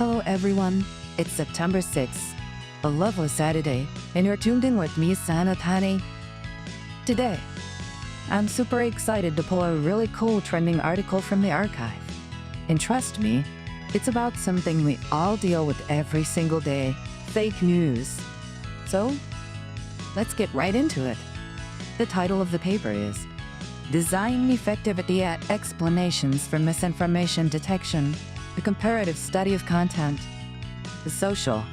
Hello everyone, it's September 6th, a lovely Saturday, and you're tuned in with me, Sanatani. Today, I'm super excited to pull a really cool trending article from the archive. And trust me, it's about something we all deal with every single day, fake news. So, let's get right into it. The title of the paper is Design Effectivity at Explanations for Misinformation Detection, a comparative study of content, the social,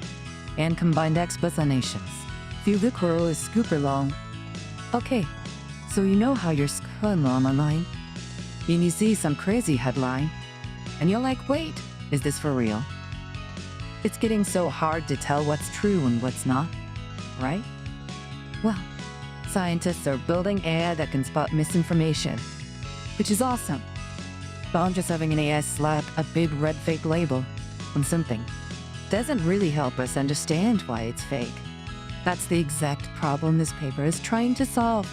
and combined explanations. Feel the quote is super long. Okay, so you know how you're scrolling online, and you see some crazy headline, and you're like, wait, is this for real? It's getting so hard to tell what's true and what's not, right? Well, scientists are building AI that can spot misinformation, which is awesome. But just having an AI slap a big red fake label on something doesn't really help us understand why it's fake. That's the exact problem this paper is trying to solve.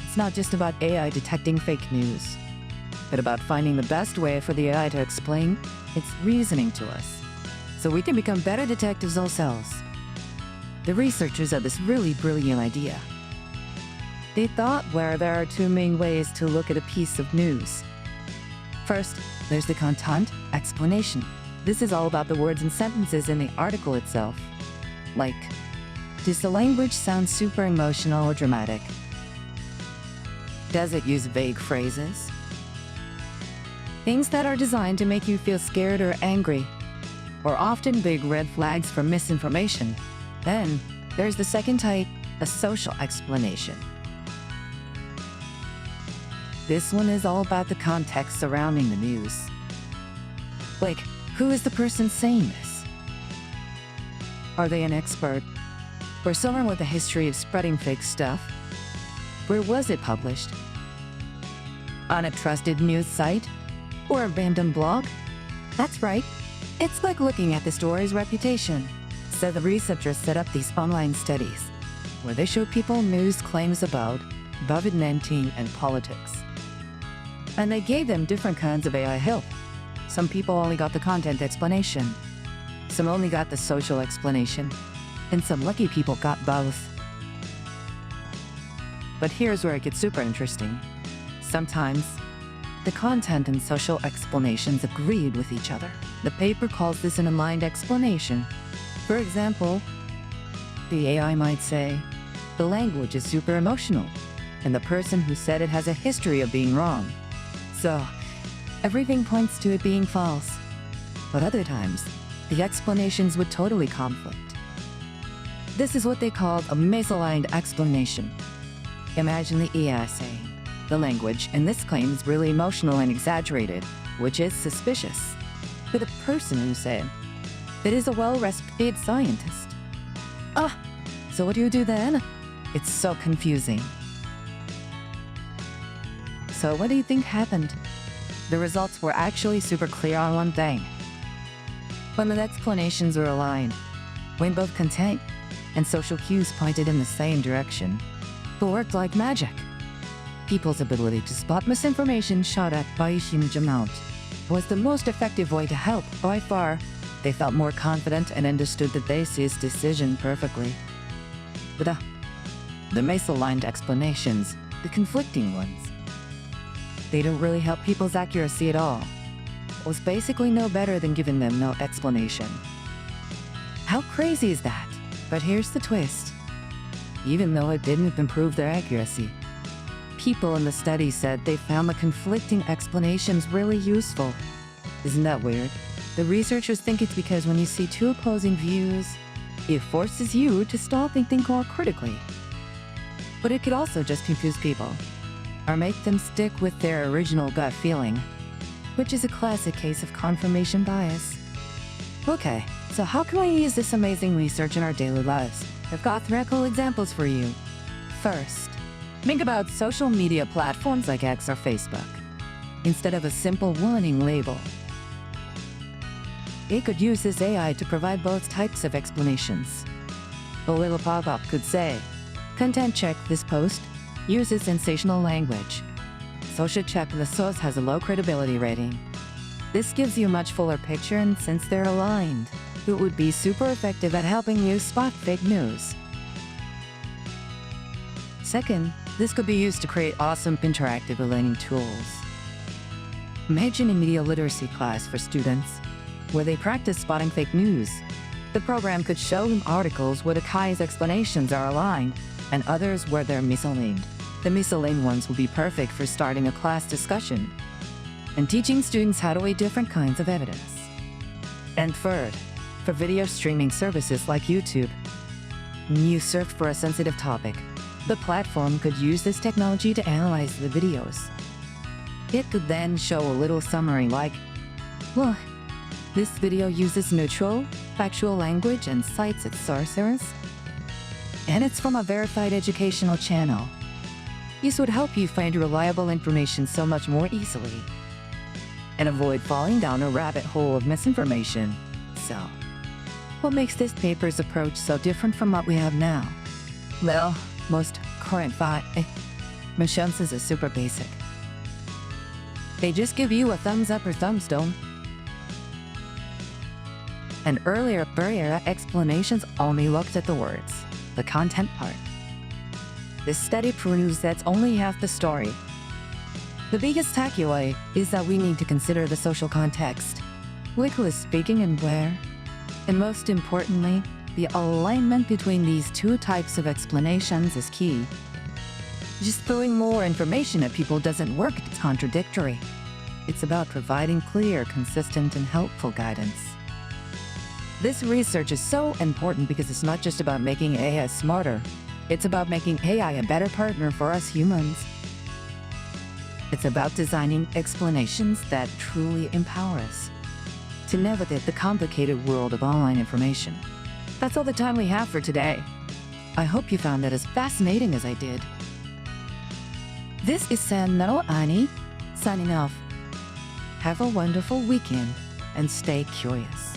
It's not just about AI detecting fake news, but about finding the best way for the AI to explain its reasoning to us, so we can become better detectives ourselves. The researchers had this really brilliant idea. They thought where there are two main ways to look at a piece of news. First, there's the content explanation. This is all about the words and sentences in the article itself. Like, does the language sound super emotional or dramatic? Does it use vague phrases? Things that are designed to make you feel scared or angry, or often big red flags for misinformation. Then, there's the second type, a social explanation. This one is all about the context surrounding the news. Like, who is the person saying this? Are they an expert? Or someone with a history of spreading fake stuff? Where was it published? On a trusted news site? Or a random blog? That's right. It's like looking at the story's reputation. So the researchers set up these online studies, where they show people news claims about COVID-19 and politics. And they gave them different kinds of AI help. Some people only got the content explanation. Some only got the social explanation. And some lucky people got both. But here's where it gets super interesting. Sometimes, the content and social explanations agreed with each other. The paper calls this an aligned explanation. For example, the AI might say, the language is super emotional, and the person who said it has a history of being wrong. So, everything points to it being false. But other times, the explanations would totally conflict. This is what they called a misaligned explanation. Imagine the AI saying, the language in this claim is really emotional and exaggerated, which is suspicious. But the person who said, it is a well-respected scientist. So what do you do then? It's so confusing. So what do you think happened? The results were actually super clear on one thing. When the explanations were aligned, when both content and social cues pointed in the same direction, it worked like magic. People's ability to spot misinformation shot up by a huge amount. It was the most effective way to help, by far. They felt more confident and understood the basis decision perfectly. But the misaligned explanations, the conflicting ones, they don't really help people's accuracy at all. It was basically no better than giving them no explanation. How crazy is that? But here's the twist. Even though it didn't improve their accuracy, people in the study said they found the conflicting explanations really useful. Isn't that weird? The researchers think it's because when you see two opposing views, it forces you to stop and think more critically. But it could also just confuse people, or make them stick with their original gut feeling, which is a classic case of confirmation bias. Okay, so how can we use this amazing research in our daily lives? I've got 3 cool examples for you. First, think about social media platforms like X or Facebook. Instead of a simple warning label, it could use this AI to provide both types of explanations. A little pop-up could say, content check, this post uses sensational language. Social check, the source has a low credibility rating. This gives you a much fuller picture, and since they're aligned, it would be super effective at helping you spot fake news. Second, this could be used to create awesome interactive learning tools. Imagine a media literacy class for students, where they practice spotting fake news. The program could show them articles where the Kai's explanations are aligned, and others where they're misaligned. The misaligned ones will be perfect for starting a class discussion and teaching students how to weigh different kinds of evidence. And third, for video streaming services like YouTube, you search for a sensitive topic. The platform could use this technology to analyze the videos. It could then show a little summary like, look, this video uses neutral, factual language and cites its sources, and it's from a verified educational channel. This would help you find reliable information so much more easily and avoid falling down a rabbit hole of misinformation. So, what makes this paper's approach so different from what we have now? Well, most current missions is super basic. They just give you a thumbs up or thumbs down. And earlier explanations only looked at the words, the content part. This study proves that's only half the story. The biggest takeaway is that we need to consider the social context, like who is speaking and where, and most importantly, the alignment between these two types of explanations is key. Just throwing more information at people doesn't work, it's contradictory. It's about providing clear, consistent, and helpful guidance. This research is so important because it's not just about making AI smarter, it's about making AI a better partner for us humans. It's about designing explanations that truly empower us to navigate the complicated world of online information. That's all the time we have for today. I hope you found it as fascinating as I did. This is Sanno Ani, signing off. Have a wonderful weekend and stay curious.